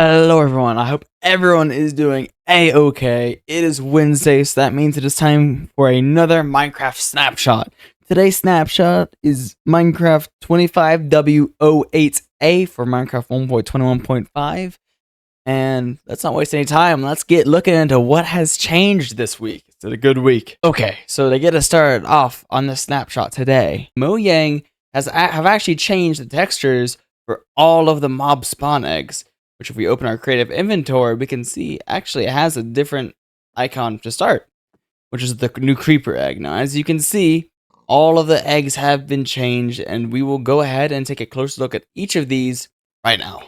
Hello everyone, I hope everyone is doing a-okay. It is Wednesday, so that means it is time for another Minecraft Snapshot. Today's snapshot is Minecraft 25W08A for Minecraft 1.21.5. And let's not waste any time, let's get looking into what has changed this week. It's a good week. Okay, so to get us started off on this snapshot today, Mojang have actually changed the textures for all of the mob spawn eggs, which if we open our creative inventory, we can see actually it has a different icon to start, which is the new creeper egg. Now, as you can see, all of the eggs have been changed, and we will go ahead and take a closer look at each of these right now.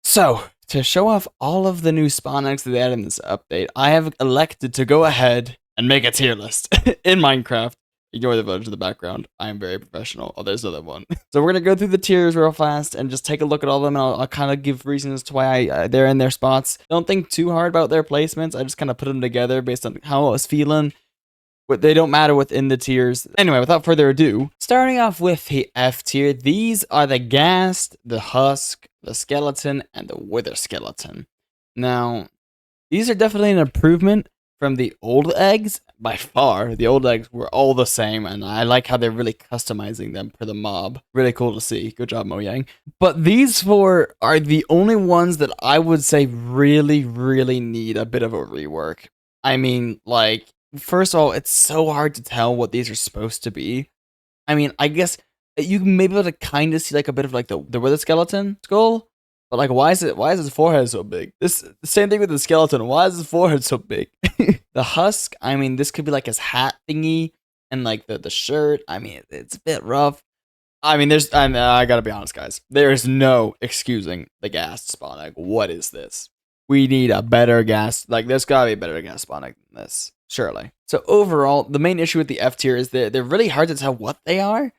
So, to show off all of the new spawn eggs that they added in this update, I have elected to go ahead and make a tier list in Minecraft. Ignore the village in the background. I am very professional. Oh, there's another one. So we're going to go through the tiers real fast and just take a look at all of them, and I'll kind of give reasons to why they're in their spots. Don't think too hard about their placements. I just kind of put them together based on how I was feeling. But they don't matter within the tiers. Anyway, without further ado, starting off with the F tier, these are the Ghast, the Husk, the Skeleton, and the Wither Skeleton. Now, these are definitely an improvement from the old eggs. By far, the old eggs were all the same, and I like how they're really customizing them for the mob. Really cool to see. Good job, Mojang. But these four are the only ones that I would say really, really need a bit of a rework. I mean, like, first of all, it's so hard to tell what these are supposed to be. I mean, I guess you may be able to kind of see like a bit of like the Wither Skeleton skull. But like, why is his forehead so big? The same thing with the skeleton. Why is his forehead so big? The Husk, I mean, this could be like his hat thingy and like the shirt. I mean, it's a bit rough. I mean, I gotta be honest, guys. There is no excusing the Ghast spawn egg. What is this? We need a better Ghast. Like, there's gotta be a better Ghast spawn egg than this, surely. So overall, the main issue with the F tier is they're really hard to tell what they are,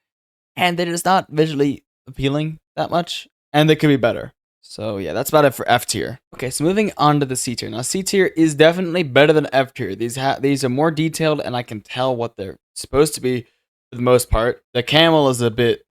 and they're just not visually appealing that much, and they could be better. So yeah, that's about it for F tier. Okay, so moving on to the C tier. Now C tier is definitely better than F tier. These are more detailed, and I can tell what they're supposed to be for the most part. The camel is a bit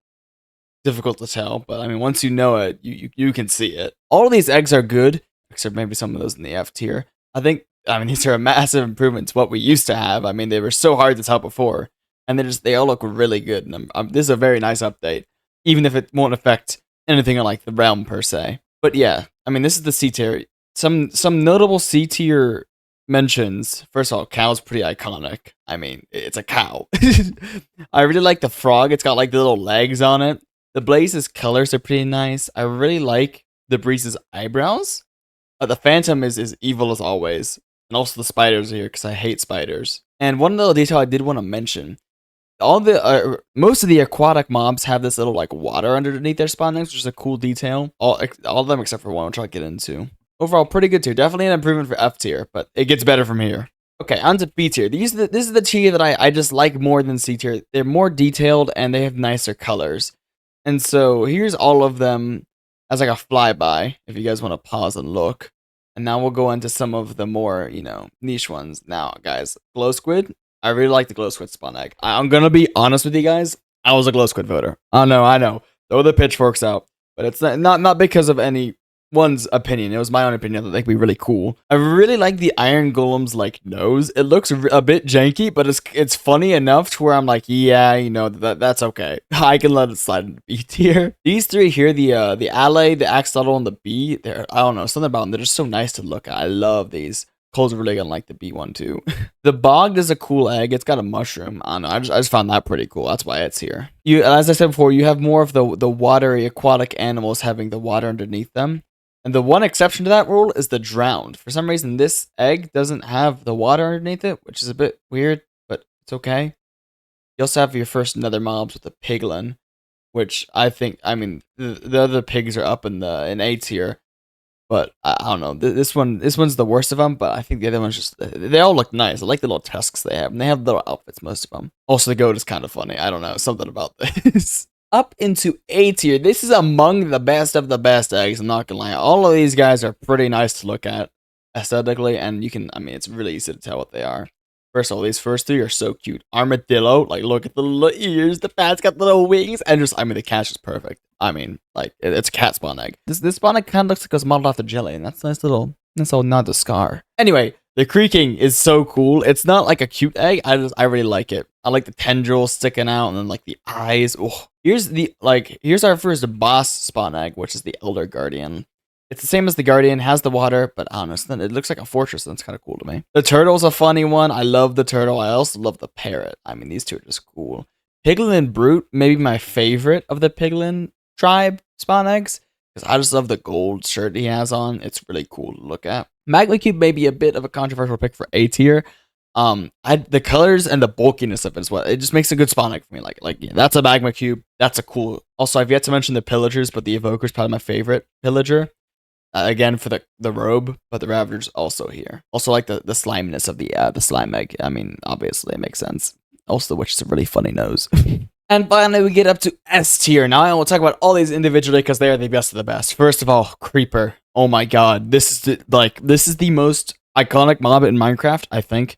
difficult to tell, but I mean, once you know it, you can see it. All of these eggs are good, except maybe some of those in the F tier. I mean, these are a massive improvement to what we used to have. I mean, they were so hard to tell before, and they all look really good. And this is a very nice update, even if it won't affect anything on like the realm per se. But yeah, I mean, this is the C tier. Some notable C tier mentions. First of all, cow's pretty iconic. I mean, it's a cow. I really like the frog. It's got like the little legs on it. The Blaze's colors are pretty nice. I really like the Breeze's eyebrows. The Phantom is evil as always. And also the spiders are here because I hate spiders. And one little detail I did want to mention. Most of the aquatic mobs have this little like water underneath their spawn eggs, which is a cool detail. All of them except for one, which I'll get into. Overall, pretty good tier. Definitely an improvement for F tier, but it gets better from here. Okay, on to B tier. This is the tier that I just like more than C tier. They're more detailed and they have nicer colors. And so here's all of them as like a flyby, if you guys want to pause and look. And now we'll go into some of the more, niche ones. Now, guys, Glow Squid. I really like the Glow Squid spawn egg. I'm gonna be honest with you guys. I was a Glow Squid voter. I know. Throw the pitchforks out. But it's not because of anyone's opinion. It was my own opinion that they could be really cool. I really like the Iron Golem's like nose. It looks a bit janky, but it's funny enough to where I'm like, yeah, that's okay. I can let it slide into B tier. These three here, the Alley, the Axolotl, and the Bee, I don't know, something about them. They're just so nice to look at. I love these. Cole's really gonna like the B one too. The Bogged is a cool egg. It's got a mushroom. I don't know. I just found that pretty cool. That's why it's here. As I said before, you have more of the watery aquatic animals having the water underneath them. And the one exception to that rule is the Drowned. For some reason, this egg doesn't have the water underneath it, which is a bit weird, but it's okay. You also have your first nether mobs with the Piglin, which the other pigs are up in A tier. But I don't know. This one's the worst of them. But I think the other ones they all look nice. I like the little tusks they have, and they have little outfits. Most of them. Also, the goat is kind of funny. I don't know, something about this. Up into A tier. This is among the best of the best eggs. I'm not gonna lie. All of these guys are pretty nice to look at aesthetically, and it's really easy to tell what they are. First of all, these first three are so cute. Armadillo, like look at the little ears, the bat's got little wings, and just I mean the cat's just perfect. I mean, like it's a cat spawn egg. This spawn egg kind of looks like it was modeled after Jelly, and that's a nice little nod to Scar. Anyway, the creaking is so cool. It's not like a cute egg. I really like it. I like the tendrils sticking out, and then like the eyes. Oh, here's our first boss spawn egg, which is the Elder Guardian. It's the same as the Guardian, has the water, but honestly, it looks like a fortress, and it's kind of cool to me. The turtle's a funny one. I love the turtle. I also love the parrot. I mean, these two are just cool. Piglin and Brute, maybe my favorite of the Piglin tribe spawn eggs, because I just love the gold shirt he has on. It's really cool to look at. Magma Cube may be a bit of a controversial pick for A tier. The colors and the bulkiness of it is what it just makes a good spawn egg for me. Yeah, that's a Magma Cube. That's a cool. Also, I've yet to mention the Pillagers, but the Evoker's probably my favorite Pillager. Again for the robe, but the Ravager's also here. Also like the sliminess of the slime egg. I mean, obviously it makes sense. Also, which is a really funny nose. And finally, we get up to S tier. Now I will talk about all these individually because they are the best of the best. First of all, Creeper. Oh my god, this is the most iconic mob in Minecraft, I think.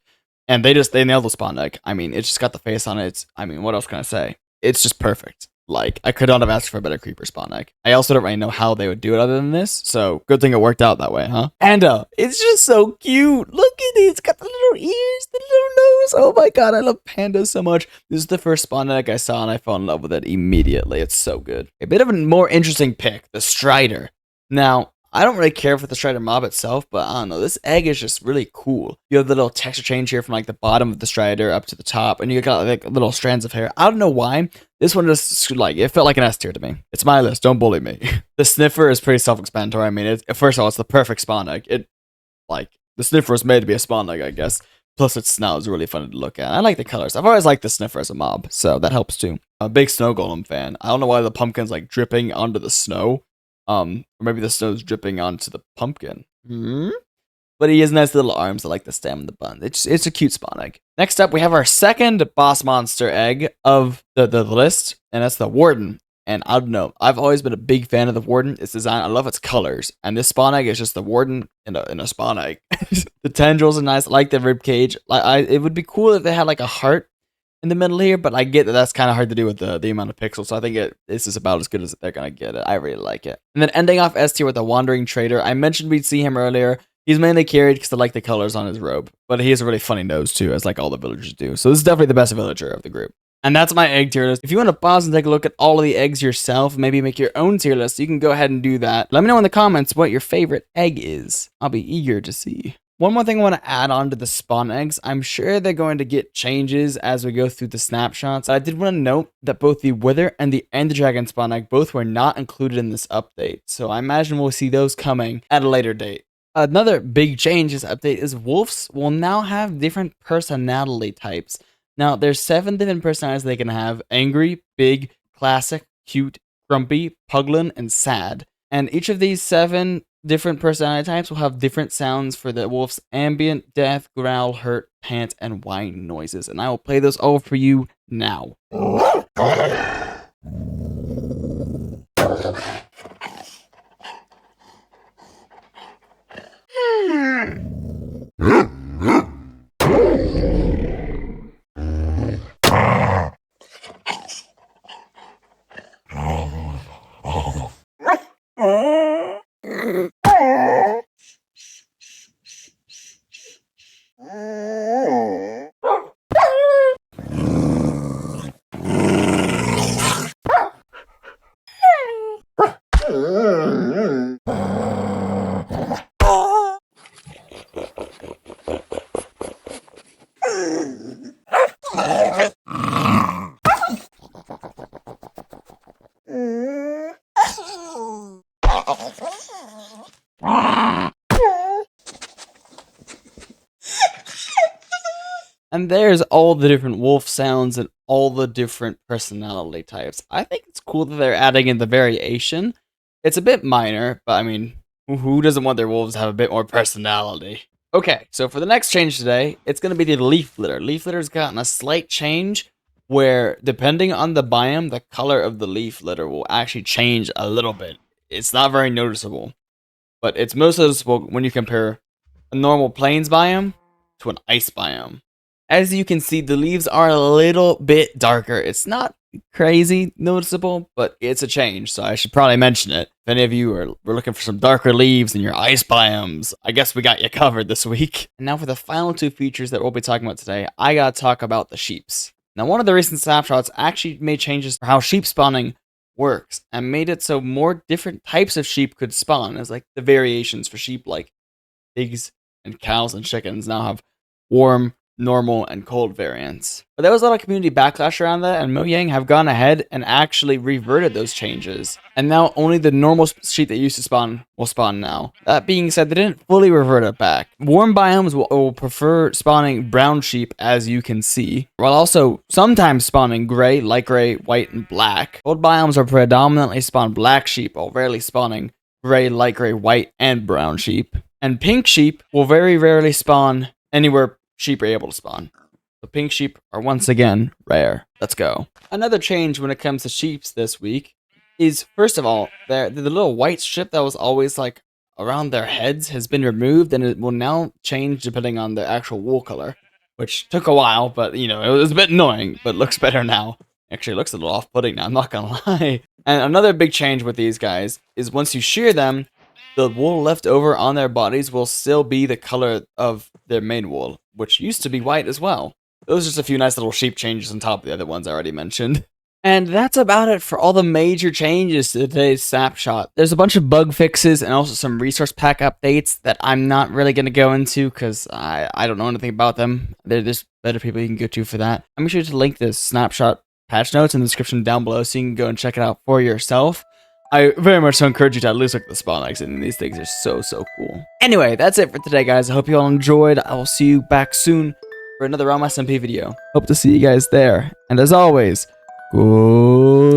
And they nailed the spawn egg. I mean, it just got the face on it. I mean, what else can I say? It's just perfect. Like, I could not have asked for a better creeper spawn egg. I also don't really know how they would do it other than this, so good thing it worked out that way, huh? Panda, it's just so cute. Look at it, it's got the little ears, the little nose. Oh my god, I love Panda so much. This is the first spawn egg I saw, and I fell in love with it immediately. It's so good. A bit of a more interesting pick, the Strider. Now, I don't really care for the Strider mob itself, but I don't know, this egg is just really cool. You have the little texture change here from like the bottom of the Strider up to the top, and you got like little strands of hair. I don't know why. This one just like, it felt like an S tier to me. It's my list, don't bully me. The Sniffer is pretty self-explanatory. I mean, first of all, it's the perfect spawn egg. The Sniffer was made to be a spawn egg, I guess. Plus, its snout is really fun to look at. I like the colors. I've always liked the Sniffer as a mob, so that helps too. I'm a big Snow Golem fan. I don't know why the pumpkin's like dripping onto the snow. Or maybe the snow's dripping onto the pumpkin. But he has nice little arms. I like the stem and the bun. It's a cute spawn egg. Next up, we have our second boss monster egg of the list, and that's the Warden. And I don't know, I've always been a big fan of the Warden. Its design, I love its colors. And this spawn egg is just the Warden in a spawn egg. The tendrils are nice. I like the rib cage. It would be cool if they had like a heart in the middle here, but I get that that's kind of hard to do with the amount of pixels, so I think this is about as good as they're gonna get it. I really like it. And then ending off S tier with the Wandering Trader. I mentioned we'd see him earlier. He's mainly carried because I like the colors on his robe, but he has a really funny nose too, as like all the villagers do. So this is definitely the best villager of the group. And that's my egg tier list. If you want to pause and take a look at all of the eggs yourself, maybe make your own tier list, you can go ahead and do that. Let me know in the comments what your favorite egg is. I'll be eager to see. One more thing I want to add on to the spawn eggs. I'm sure they're going to get changes as we go through the snapshots. I did want to note that both the Wither and the End Dragon spawn egg both were not included in this update. So I imagine we'll see those coming at a later date. Another big change this update is wolves will now have different personality types. Now, there's 7 different personalities they can have: angry, big, classic, cute, grumpy, puglin, and sad. And each of these 7 different personality types will have different sounds for the wolf's ambient, death, growl, hurt, pant, and whine noises. And I will play those all for you now. And there's all the different wolf sounds and all the different personality types. I think it's cool that they're adding in the variation. It's a bit minor, but I mean, who doesn't want their wolves to have a bit more personality? Okay, so for the next change today, it's going to be the leaf litter. Leaf litter's gotten a slight change where, depending on the biome, the color of the leaf litter will actually change a little bit. It's not very noticeable, but it's most noticeable when you compare a normal plains biome to an ice biome. As you can see, the leaves are a little bit darker. It's not crazy noticeable, but it's a change, so I should probably mention it. If any of you were looking for some darker leaves in your ice biomes, I guess we got you covered this week. And now for the final two features that we'll be talking about today, I gotta talk about the sheeps. Now, one of the recent snapshots actually made changes for how sheep spawning works and made it so more different types of sheep could spawn. As like the variations for sheep, like pigs and cows and chickens, now have warm, normal, and cold variants. But there was a lot of community backlash around that, and Mojang have gone ahead and actually reverted those changes. And now only the normal sheep that used to spawn will spawn now. That being said, they didn't fully revert it back. Warm biomes will prefer spawning brown sheep, as you can see, while also sometimes spawning gray, light gray, white, and black. Cold biomes will predominantly spawn black sheep, while rarely spawning gray, light gray, white, and brown sheep. And pink sheep will very rarely spawn anywhere sheep are able to spawn. The pink sheep are once again rare. Let's go. Another change when it comes to sheeps this week is, first of all, the little white strip that was always like around their heads has been removed, and it will now change depending on the actual wool color, which took a while, but you know, it was a bit annoying, but looks better now. Actually, it looks a little off-putting now, I'm not gonna lie. And another big change with these guys is once you shear them, the wool left over on their bodies will still be the color of their main wool, which used to be white as well. Those are just a few nice little sheep changes on top of the other ones I already mentioned. And that's about it for all the major changes to today's snapshot. There's a bunch of bug fixes and also some resource pack updates that I'm not really going to go into because I don't know anything about them. There's better people you can go to for that. I'm sure to link this snapshot patch notes in the description down below so you can go and check it out for yourself. I very much so encourage you to at least look at the spawn exit, and these things are so cool. Anyway, that's it for today, guys. I hope you all enjoyed. I will see you back soon for another Realm SMP video. Hope to see you guys there. And as always, goodbye.